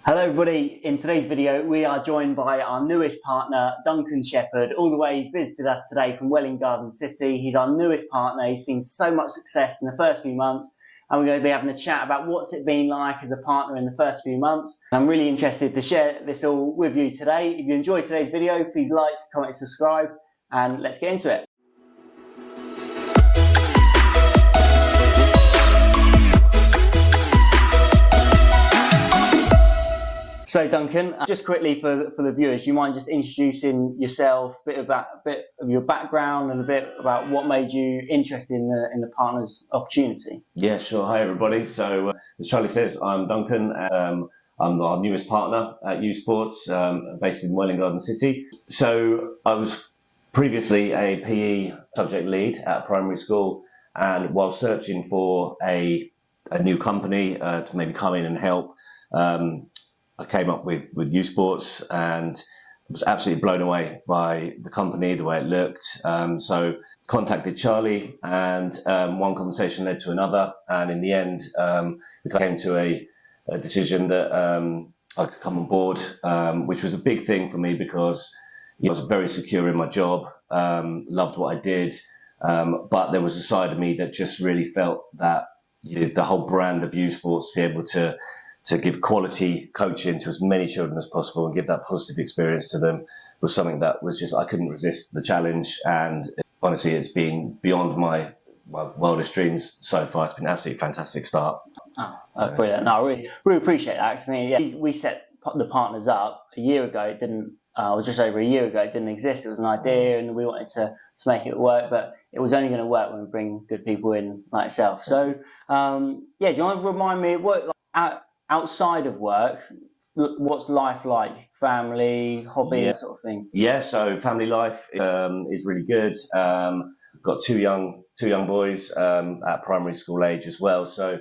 Hello everybody, in today's video we are joined by our newest partner, Duncan Shepherd. All the way he's visited us today from Welwyn Garden City. He's our newest partner. He's seen so much success in the first few months and we're going to be having a chat about what's it been like as a partner in the first few months. I'm really interested to share this all with you today. If you enjoyed today's video, please like, comment, subscribe and let's get into it. So Duncan, just quickly for the viewers, do you mind just introducing yourself, a bit of your background and a bit about what made you interested in the partners opportunity? Yeah, sure. Hi everybody. So as Charlie says, I'm Duncan. I'm our newest partner at uSports, based in Welwyn Garden City. So I was previously a PE subject lead at a primary school, and while searching for a new company to maybe come in and help, I came up with uSports and was absolutely blown away by the company, the way it looked. So contacted Charlie and one conversation led to another. And in the end, we came to a decision that I could come on board, which was a big thing for me because I was very secure in my job, loved what I did. But there was a side of me that just really felt that the whole brand of uSports, to be able to give quality coaching to as many children as possible and give that positive experience to them was something that was just, I couldn't resist the challenge. And honestly, it's been beyond my wildest dreams so far. It's been an absolutely fantastic start. Oh, that's brilliant. No, I really appreciate that. I mean, yeah, we set the partners up a year ago. It didn't, just over a year ago, it didn't exist. It was an idea and we wanted to make it work, but it was only going to work when we bring good people in like yourself. So, yeah, do you want to remind me what, outside of work, what's life like? Family, hobby, that sort of thing? Yeah, so family life is really good. Got two young boys at primary school age as well. So,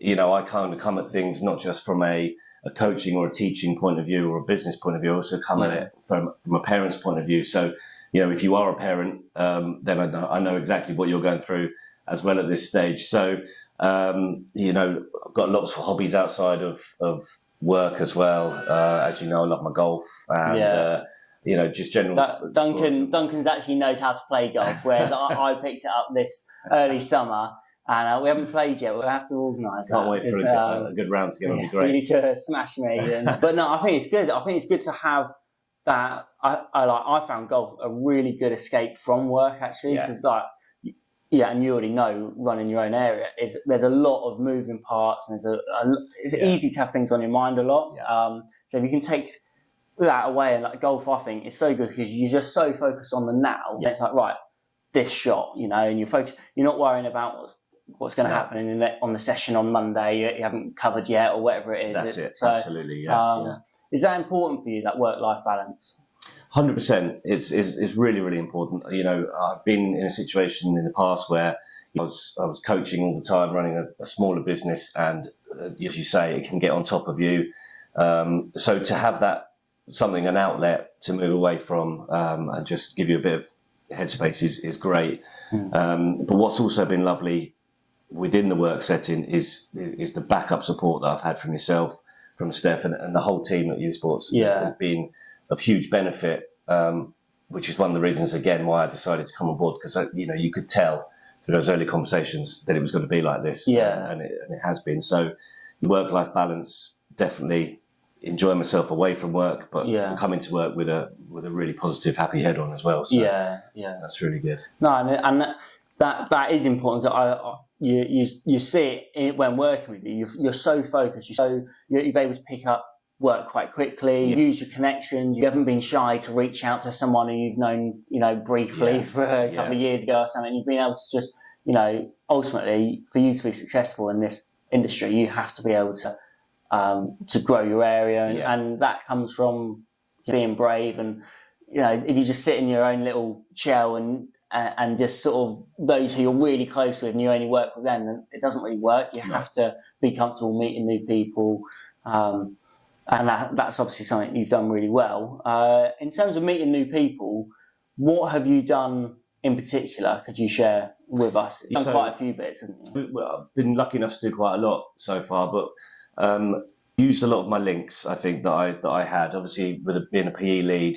I kind of come at things not just from a coaching or a teaching point of view or a business point of view, I also come at it from a parent's point of view. So, if you are a parent, then I know exactly what you're going through as well at this stage. So, I've got lots of hobbies outside of work as well. As you know, I love my golf and, just general Duncan's actually knows how to play golf, whereas I picked it up this early summer and we haven't played yet. We'll have to organise that. Can't wait for a good round together. It'll be great. You need to smash me. But no, I think it's good. I think it's good to have that. I found golf a really good escape from work, actually. Yeah. It's like, yeah, and you already know, running your own area there's a lot of moving parts, and it's easy to have things on your mind a lot. Yeah. So if you can take that away, and like golf, I think it's so good because you're just so focused on the now. Yeah. It's like, right, this shot, and you're focused. You're not worrying about what's going to happen on the session on Monday you haven't covered yet or whatever it is. That's it. So, absolutely. Yeah. Is that important for you, that work-life balance? 100%. It's really, really important. I've been in a situation in the past where I was coaching all the time, running a smaller business, and as you say, it can get on top of you. So to have that an outlet to move away from and just give you a bit of headspace is great. But what's also been lovely within the work setting is the backup support that I've had from yourself, from Steph, and the whole team at uSports. Has been of huge benefit, which is one of the reasons, again, why I decided to come on board, because you could tell through those early conversations that it was going to be like this, and it has been. So work-life balance, definitely enjoy myself away from work, but coming to work with a really positive, happy head on as well. So that's really good. No, and that is important. You see it when working with you. You're so focused. You're able to pick up work quite quickly, use your connections. You haven't been shy to reach out to someone who you've known, briefly for a couple of years ago or something. You've been able to just, ultimately, for you to be successful in this industry, you have to be able to grow your area, and that comes from being brave. And if you just sit in your own little shell and just sort of those who you're really close with and you only work with them, then it doesn't really work. You have to be comfortable meeting new people. And that's obviously something you've done really well. In terms of meeting new people, what have you done in particular? Could you share with us? You've done quite a few bits, haven't you? Well, I've been lucky enough to do quite a lot so far, but Used a lot of my links, I think, that I had. Obviously, with being a PE lead,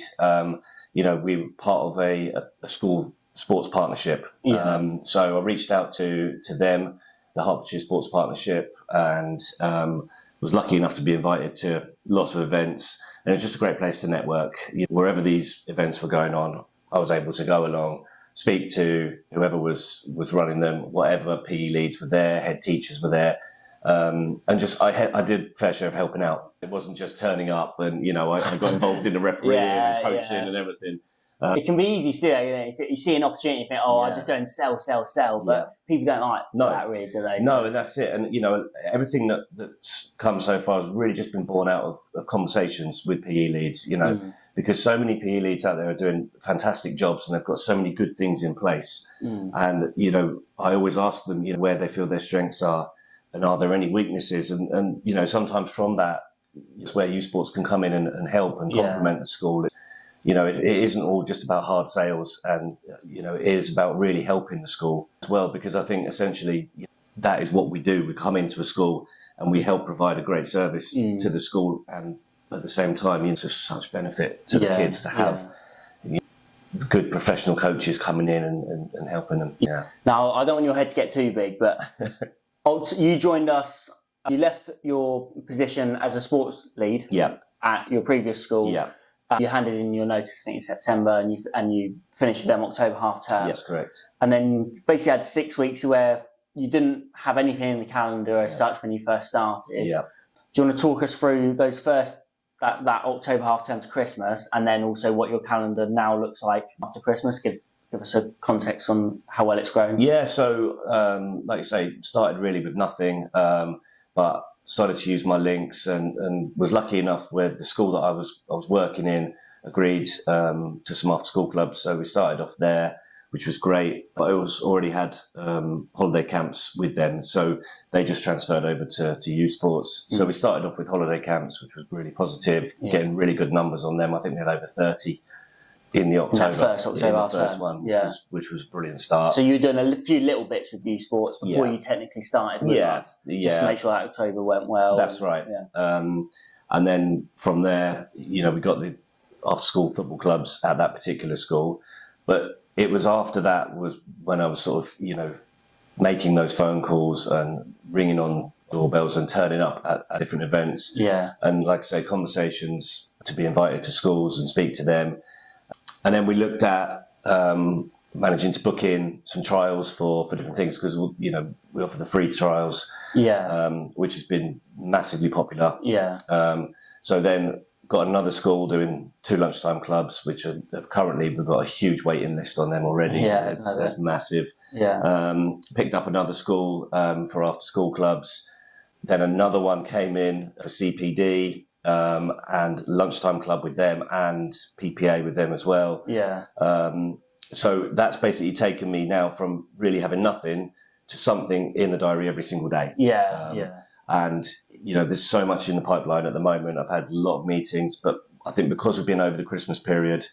we were part of a school sports partnership. Yeah. So I reached out to them, the Hertfordshire Sports Partnership, and was lucky enough to be invited to lots of events. And it was just a great place to network. Wherever these events were going on, I was able to go along, speak to whoever was running them, whatever PE leads were there, head teachers were there. And just I did a fair share of helping out. It wasn't just turning up and I got involved in the refereeing and coaching and everything. It can be easy to do. You see an opportunity, you think, I'll just go and sell. But people don't like that, really, do they? No, and that's it. And everything that's come so far has really just been born out of conversations with PE leads. Because so many PE leads out there are doing fantastic jobs and they've got so many good things in place. And I always ask them, where they feel their strengths are. And are there any weaknesses? And sometimes from that, it's where uSports can come in and help and complement the school. It isn't all just about hard sales, and it is about really helping the school as well. Because I think essentially that is what we do. We come into a school and we help provide a great service to the school, and at the same time, it's of such benefit to the kids to have good professional coaches coming in and helping them. Yeah. Now, I don't want your head to get too big, but. You joined us. You left your position as a sports lead at your previous school. Yeah. You handed in your notice, I think, in September, and you finished with them October half term. Yes, correct. And then basically had 6 weeks where you didn't have anything in the calendar as such when you first started. Yeah. Do you want to talk us through those first that October half term to Christmas, and then also what your calendar now looks like after Christmas? Give us a context on how well it's grown. Yeah, so like I say, started really with nothing, but started to use my links and was lucky enough where the school that I was working in agreed to some after school clubs. So we started off there, which was great, but I already had holiday camps with them. So they just transferred over to uSports. So we started off with holiday camps, which was really positive, getting really good numbers on them. I think we had over 30 in the October, first one, which was a brilliant start. So you were doing a few little bits with uSports before you technically started with us, just to make sure that October went well. That's right. And then from there, we got the after-school football clubs at that particular school. But it was after that was when I was sort of, making those phone calls and ringing on doorbells and turning up at different events. Yeah. And like I say, conversations to be invited to schools and speak to them. And then we looked at managing to book in some trials for different things because, we offer the free trials, which has been massively popular. Yeah. So then got another school doing 2 lunchtime clubs, which are currently we've got a huge waiting list on them already. Yeah, it's massive. Yeah. Picked up another school for after school clubs. Then another one came in for CPD. And lunchtime club with them and PPA with them as well. Yeah. So that's basically taken me now from really having nothing to something in the diary every single day. Yeah. And, there's so much in the pipeline at the moment. I've had a lot of meetings, but I think because we've been over the Christmas period,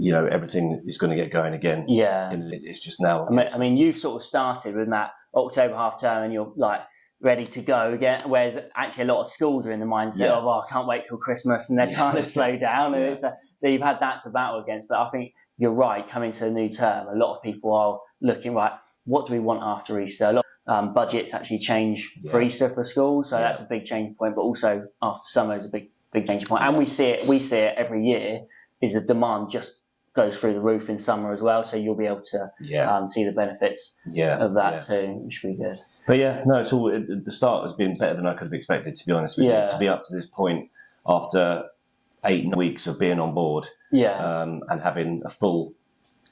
everything is going to get going again. Yeah. And it's just now. I mean, you sort of started with that October half term and you're like, ready to go again, whereas actually a lot of schools are in the mindset of, I can't wait till Christmas, and they're trying to slow down. And so you've had that to battle against. But I think you're right, coming to a new term, a lot of people are looking, what do we want after Easter? A lot of budgets actually change for Easter for schools, so that's a big change point. But also after summer is a big change point. And we see it every year, is the demand just goes through the roof in summer as well, so you'll be able to see the benefits of that too, which would be good. But it's all the start has been better than I could have expected, to be honest with you. To be up to this point after 8 weeks of being on board, and having a full,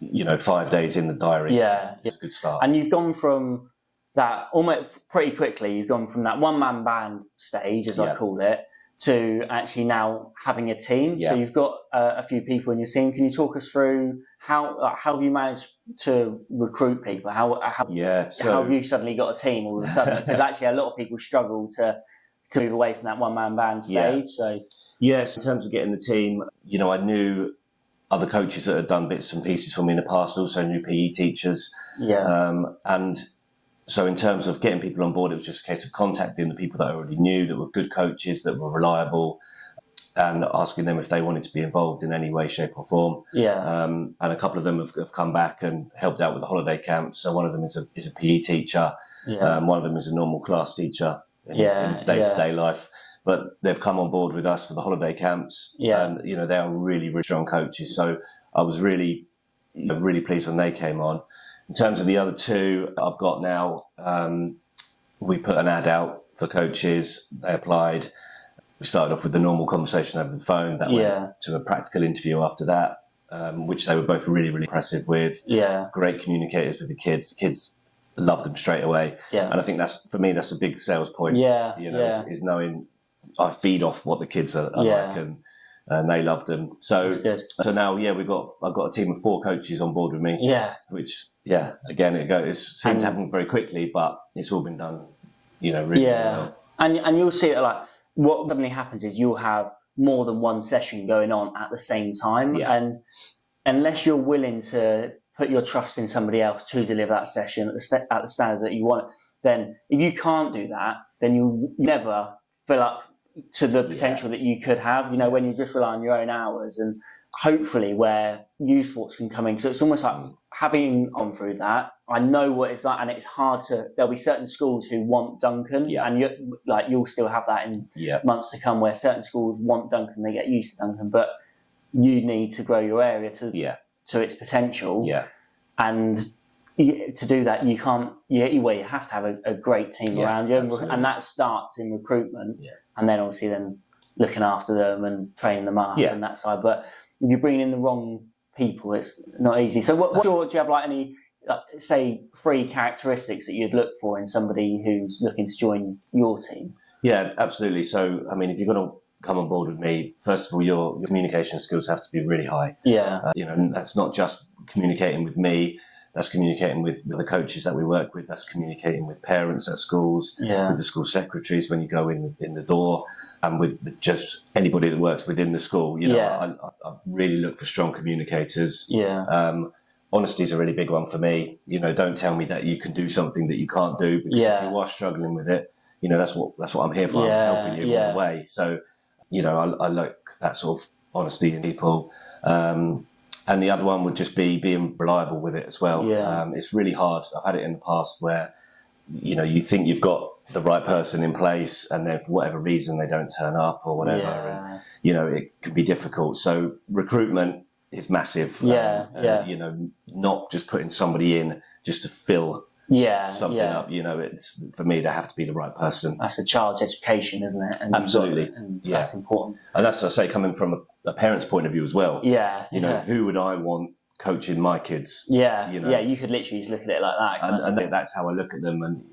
5 days in the diary. It's a good start. And you've gone from that almost pretty quickly. You've gone from that one-man band stage, as I call it, to actually now having a team. So you've got a few people in your team. Can you talk us through how have you managed to recruit people? How have you suddenly got a team all of a sudden? Because actually a lot of people struggle to move away from that one-man band stage. So in terms of getting the team, I knew other coaches that had done bits and pieces for me in the past, also knew PE teachers. And So in terms of getting people on board, it was just a case of contacting the people that I already knew that were good coaches, that were reliable, and asking them if they wanted to be involved in any way, shape or form. And a couple of them have come back and helped out with the holiday camps. So one of them is a PE teacher. One of them is a normal class teacher in his day-to-day life. But they've come on board with us for the holiday camps. And, they are really, really strong coaches. So I was really, really pleased when they came on. In terms of the other two I've got now, we put an ad out for coaches. They applied. We started off with the normal conversation over the phone. That went to a practical interview after that, which they were both really, really impressive with. Great communicators with the kids. The kids loved them straight away. And I think for me, that's a big sales point. Is knowing I feed off what the kids are like, and they loved them. So now, I've got a team of 4 coaches on board with me. Which, again, it seemed to happen very quickly, but it's all been done, really well. And you'll see it like what suddenly happens is you'll have more than one session going on at the same time, and unless you're willing to put your trust in somebody else to deliver that session at the standard that you want, then if you can't do that, then you'll never fill up to the potential that you could have, when you just rely on your own hours. And hopefully where uSports can come in, so it's almost like having gone through that, I know what it's like, and it's hard there'll be certain schools who want Duncan, and you'll still have that in months to come, where certain schools want Duncan, they get used to Duncan, but you need to grow your area to its potential. And to do that, you can't. You have to have a great team around you, and that starts in recruitment, and then obviously looking after them and training them up and that side. But if you bring in the wrong people, it's not easy. So, do you have like any, say, 3 characteristics that you'd look for in somebody who's looking to join your team? Yeah, absolutely. So, I mean, if you're going to come on board with me, first of all, your communication skills have to be really high. That's not just communicating with me. That's communicating with the coaches that we work with. That's communicating with parents at schools, with the school secretaries when you go in the door, and with just anybody that works within the school. I really look for strong communicators. Honesty is a really big one for me. Don't tell me that you can do something that you can't do, because if you are struggling with it, that's what I'm here for. I'm helping you all the way. So, I like that sort of honesty in people. And the other one would just be being reliable with it as well. It's really hard. I've had it in the past where, you think you've got the right person in place, and then for whatever reason they don't turn up or whatever. And, it can be difficult. So recruitment is massive. Not just putting somebody in just to fill something up. It's, for me, they have to be the right person. That's a child's education, isn't it? And absolutely. That's important. And that's, I say, coming from a parent's point of view as well. Who would I want coaching my kids? You could literally just look at it like that. And that's how I look at them. And,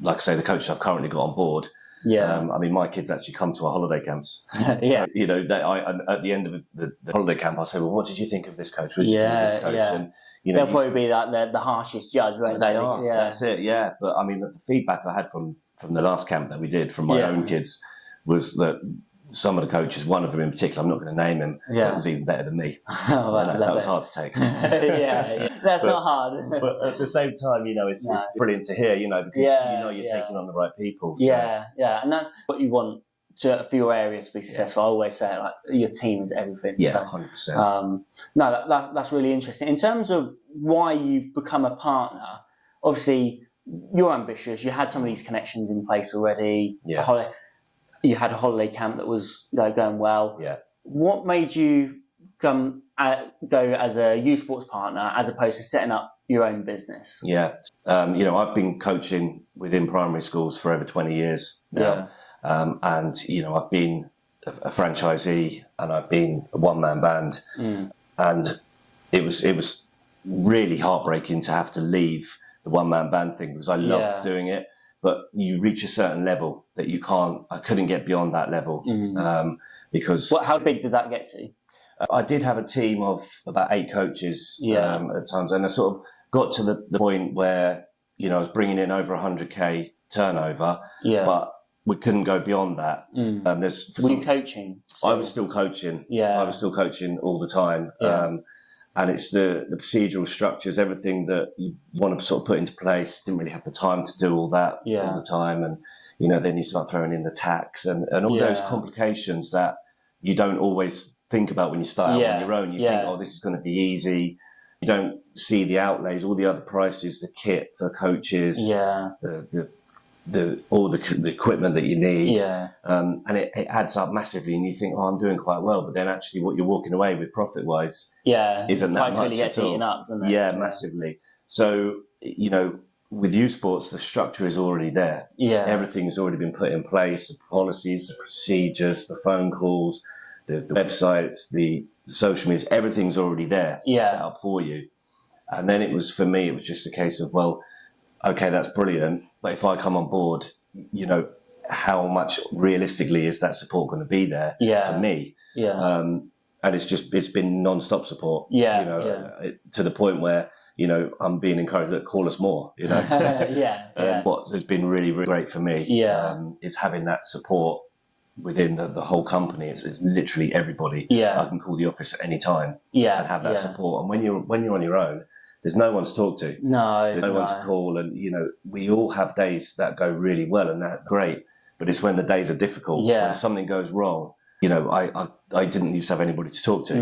like I say, the coach I've currently got on board, I mean, my kids actually come to our holiday camps. So, at the end of the holiday camp, I'll say, well, what did you think of this coach? What did you think of this coach? And, they'll probably be like the harshest judge, won't they? They are. That's it. But I mean, the feedback I had from the last camp that we did from my own kids was that some of the coaches, one of them in particular, I'm not going to name him, was even better than me. That was hard to take. That's not hard. But at the same time, it's brilliant to hear, because you're taking on the right people. So. And that's what you want for your area to be successful. I always say, like, your team is everything. 100%. That's really interesting. In terms of why you've become a partner, obviously you're ambitious. You had some of these connections in place already. You had a holiday camp that was going well. What made you go as a uSports partner as opposed to setting up your own business? I've been coaching within primary schools for over 20 years now. And, I've been a franchisee, and I've been a one-man band. And it was really heartbreaking to have to leave the one-man band thing, because I loved doing it. But you reach a certain level that I couldn't get beyond that level. Because... How big did that get to? I did have a team of about 8 coaches at times. And I sort of got to the point where, I was bringing in over 100K turnover, but we couldn't go beyond that. Were you coaching? I was still coaching. I was still coaching all the time. And it's the procedural structures, everything that you want to sort of put into place. Didn't really have the time to do all that all the time. And, then you start throwing in the tax and all those complications that you don't always think about when you start out on your own. You think, oh, this is going to be easy. You don't see the outlays, all the other prices, the kit for coaches, all the equipment that you need, and it adds up massively. And you think, oh, I'm doing quite well, but then actually, what you're walking away with profit-wise, isn't that much really at all. Eaten up, doesn't it? Yeah, massively. So with uSports, the structure is already there. Yeah, everything's already been put in place: the policies, the procedures, the phone calls, the websites, the social media. Everything's already there, set up for you. And then it was just a case of, well, okay, that's brilliant, but if I come on board, how much realistically is that support going to be there for me? And it's been non-stop support. To the point where I'm being encouraged to call us more. What has been really, really great for me is having that support within the whole company. It's literally everybody. I can call the office at any time and have that support. And when you're on your own, there's no one to talk to. There's no one to call. And, we all have days that go really well and that's great. But it's when the days are difficult, when something goes wrong. I didn't used to have anybody to talk to.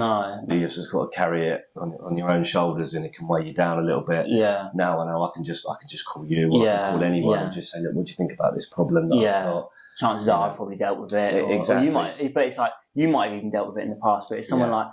You just got to carry it on your own shoulders and it can weigh you down a little bit. Now I know I can just call you or I can call anyone and just say, look, what do you think about this problem that I've got? Chances are I've probably dealt with it. Exactly. But it's like you might have even dealt with it in the past, but it's someone like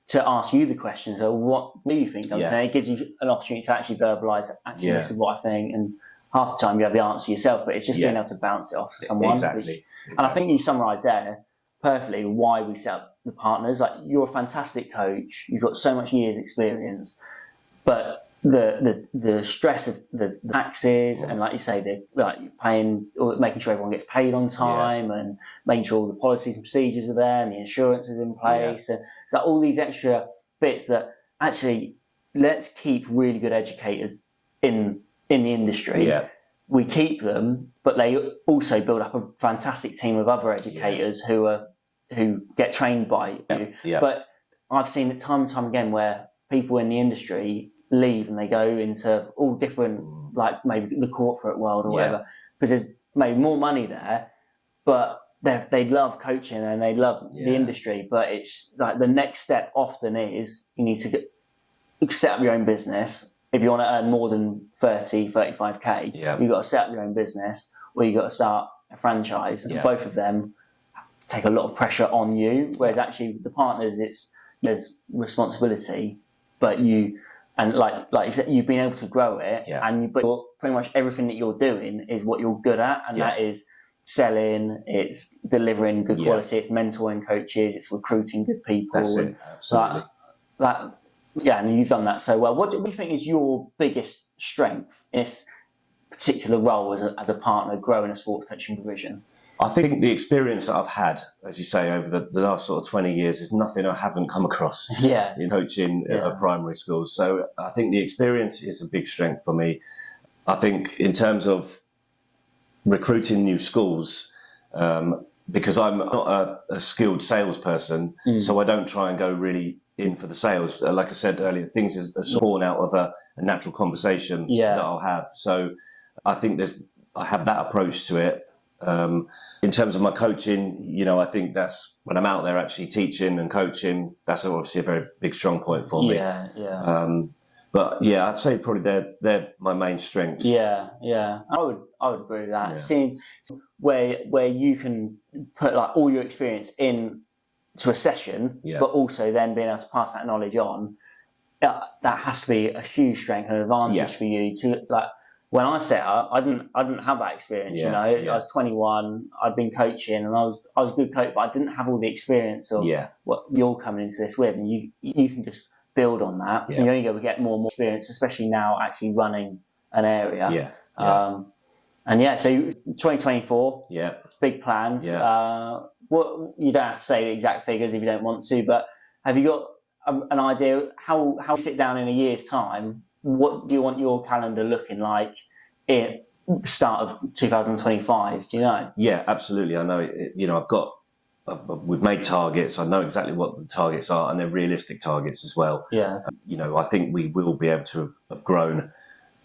to ask you the question, so what do you think? It gives you an opportunity to actually verbalise, this is what I think, and half the time you have the answer yourself, but it's just being able to bounce it off to someone. Exactly. And I think you summarised there perfectly why we set up the partners. Like, you're a fantastic coach, you've got so much years experience, but the stress of the taxes and, like you say, paying, or making sure everyone gets paid on time and making sure all the policies and procedures are there and the insurance is in place, and it's like all these extra bits that actually, let's keep really good educators in the industry. We keep them, but they also build up a fantastic team of other educators who get trained by you. But I've seen it time and time again where people in the industry leave and they go into all different, like maybe the corporate world or whatever, because there's maybe more money there, but they love coaching and they love the industry. But it's like the next step often is you need to set up your own business. If you want to earn more than 35k, you've got to set up your own business, or you've got to start a franchise. And both of them take a lot of pressure on you, whereas actually the partners, there's responsibility, but like you said, you've been able to grow it, but pretty much everything that you're doing is what you're good at, and that is selling, it's delivering good quality, it's mentoring coaches, it's recruiting good people. That's it, absolutely. And you've done that so well. What do you think is your biggest strength in this particular role as a partner growing a sports coaching provision? I think the experience that I've had, as you say, over the last sort of 20 years is nothing I haven't come across in coaching at primary schools. So I think the experience is a big strength for me. I think in terms of recruiting new schools, because I'm not a skilled salesperson, so I don't try and go really in for the sales. Like I said earlier, things are born out of a natural conversation that I'll have. So I think I have that approach to it. In terms of my coaching, I think that's when I'm out there actually teaching and coaching, that's obviously a very big strong point for me. But I'd say probably they're my main strengths. I would agree with that. Seeing where you can put like all your experience in to a session, but also then being able to pass that knowledge on, that has to be a huge strength and advantage for you to like. When I set up, I didn't have that experience. I was 21. I'd been coaching, and I was a good coach, but I didn't have all the experience of what you're coming into this with, and you can just build on that. And you're only going to get more and more experience, especially now actually running an area. So 2024, big plans. What you don't have to say the exact figures if you don't want to, but have you got an idea how you sit down in a year's time? What do you want your calendar looking like in the start of 2025? Do you know? Yeah, absolutely. I know. I've got we've made targets. I know exactly what the targets are, and they're realistic targets as well. Yeah. I think we will be able to have grown.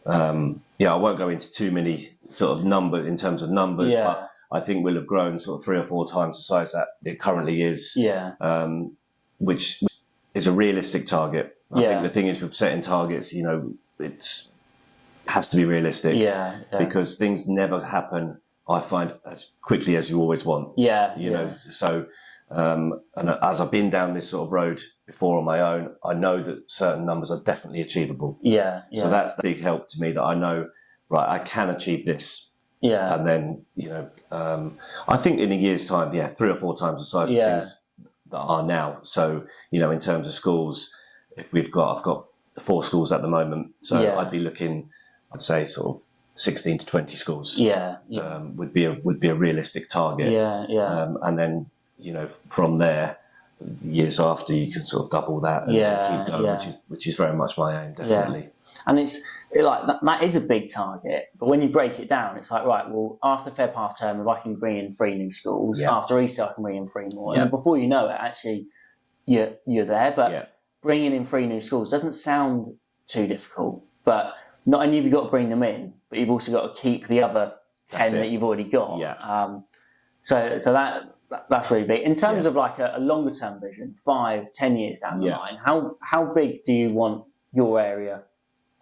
I won't go into too many sort of numbers in terms of numbers, but I think we'll have grown sort of 3 or 4 times the size that it currently is. Yeah. Which is a realistic target. I think the thing is with setting targets, it has to be realistic. Because things never happen, I find, as quickly as you always want. So and as I've been down this sort of road before on my own, I know that certain numbers are definitely achievable. So that's the big help to me, that I know, right, I can achieve this. And then, I think in a year's time, 3 or 4 times the size of things that are now. So, in terms of schools, if I've got 4 schools at the moment, so I'd be looking, I'd say sort of 16 to 20 schools. Would be a realistic target. And then, from there, the years after, you can sort of double that and keep going, which is very much my aim, definitely. And it's like that is a big target, but when you break it down, it's like, right, well, after Feb half term, if I can bring in 3 new schools, after Easter I can bring in 3 more, and before you know it, actually you're there. But bringing in 3 new schools doesn't sound too difficult, but not only have you got to bring them in, but you've also got to keep the other 10 that you've already got. So that's really big. In terms of like a longer term vision, 5, 10 years down the line, how big do you want your area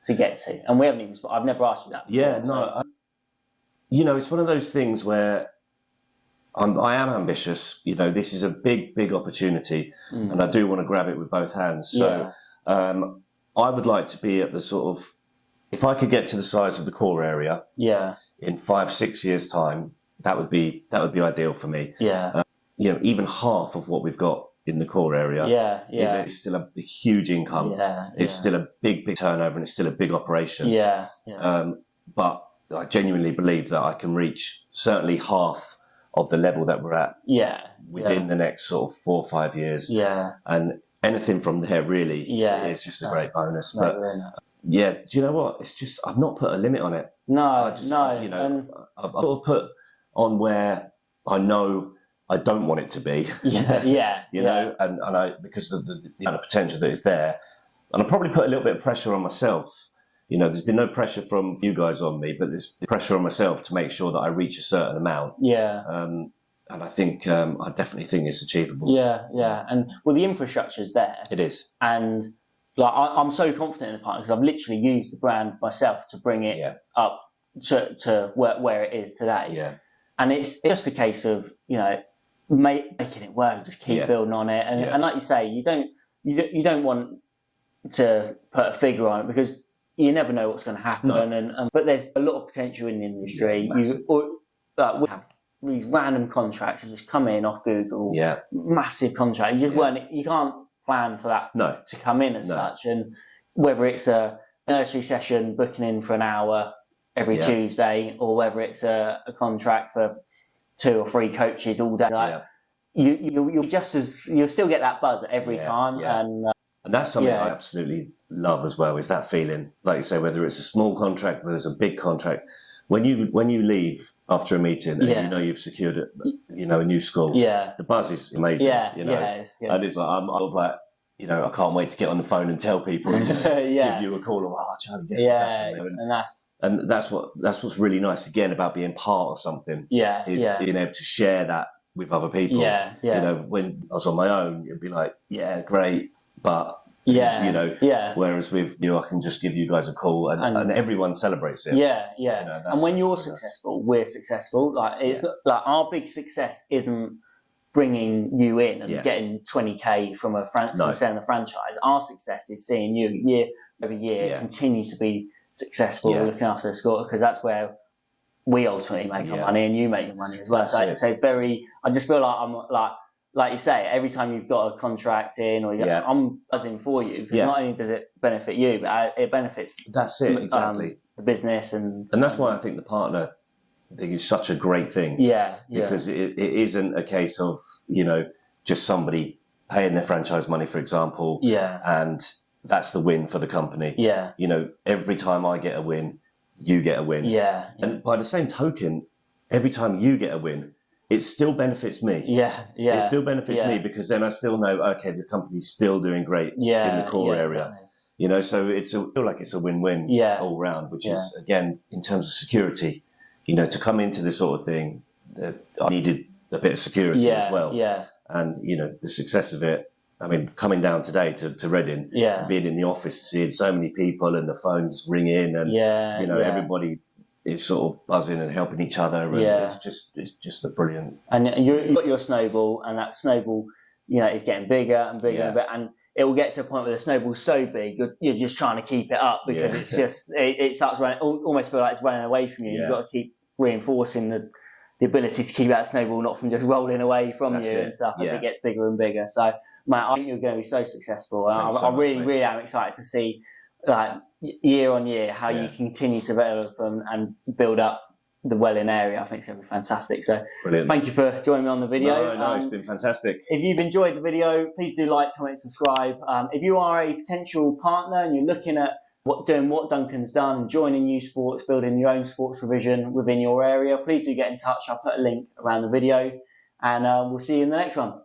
to get to? And we haven't even, I've never asked you that before, it's one of those things where I am ambitious. This is a big opportunity, and I do want to grab it with both hands. So I would like to be at the sort of, if I could get to the size of the core area in 5-6 years time, that would be ideal for me. Even half of what we've got in the core area is still a huge income. It's still a big turnover, and it's still a big operation. But I genuinely believe that I can reach certainly half of the level that we're at within the next sort of 4 or 5 years. And anything from there really is just a great bonus. But do you know what? It's just, I've not put a limit on it. I've sort of put on where I know I don't want it to be. And I, because of the amount of potential that is there, and I probably put a little bit of pressure on myself. There's been no pressure from you guys on me, but there's pressure on myself to make sure that I reach a certain amount. And I think I definitely think it's achievable. And well, the infrastructure's there. It is. And like I'm so confident in the partner, because I've literally used the brand myself to bring it up to where it is today. And it's just a case of making it work, just keep building on it. And like you say, you don't want to put a figure on it, because you never know what's going to happen. But there's a lot of potential in the industry. We have these random contracts that just come in off Google. Massive contract. You can't plan for that to come in as such. And whether it's a nursery session booking in for an hour every Tuesday, or whether it's a contract for 2 or 3 coaches all day, you'll still get that buzz every time. And that's something I absolutely love as well, is that feeling, like you say, whether it's a small contract, whether it's a big contract, when you leave after a meeting and you've secured a new school, the buzz is amazing. And it's like I'm like, I can't wait to get on the phone and tell people, give you a call, or Charlie, guess what's happening. And that's what's really nice again about being part of something. Is being able to share that with other people. When I was on my own, it'd be like, great, but whereas with you, I can just give you guys a call, and everyone celebrates it. And when you're successful, we're successful. Like it's not, like our big success isn't bringing you in and getting 20k from from selling a franchise. Our success is seeing you year over year continue to be successful, looking after the school, because that's where we ultimately make our money, and you make your money as well. So it's very, I just feel like I'm like you say, every time you've got a contract in, or I'm buzzing for you, because not only does it benefit you, but it benefits the business, and that's why I think the partner thing is such a great thing. Because it isn't a case of just somebody paying their franchise money, for example, and that's the win for the company. Every time I get a win, you get a win. And by the same token, every time you get a win, it still benefits me. Yeah. It still benefits yeah. me because then I still know, okay, the company's still doing great Yeah. in the core yeah, area. Exactly. You know, so I feel like it's a win-win Yeah. all round, which Yeah. is, again, in terms of security, you know, to come into this sort of thing, I needed a bit of security as well. Yeah. And, you know, the success of it, I mean, coming down today to Reading, Yeah. and being in the office, seeing so many people and the phones ringing and, Yeah. you know, yeah. everybody is sort of buzzing and helping each other. And Yeah. it's just a brilliant. And you've got your snowball, and that snowball, you know, is getting bigger and bigger and bigger, and it will get to a point where the snowball's so big, you're just trying to keep it up because it's just, it starts running, almost feel like it's running away from you. Yeah. You've got to keep reinforcing the ability to keep that snowball not from just rolling away from That's you it. and stuff as Yeah. it gets bigger and bigger. So, mate, I think you're going to be so successful. And Thanks so I much, really, mate. really am excited to see, like, year on year, how you Yeah. continue to develop and build up the Welwyn area. I think it's going to be fantastic. So, Brilliant. thank you for joining me on the video. No, it's been fantastic. If you've enjoyed the video, please do like, comment, subscribe. If you are a potential partner and you're looking at doing what Duncan's done, joining uSports, building your own sports provision within your area, please do get in touch. I'll put a link around the video, and we'll see you in the next one.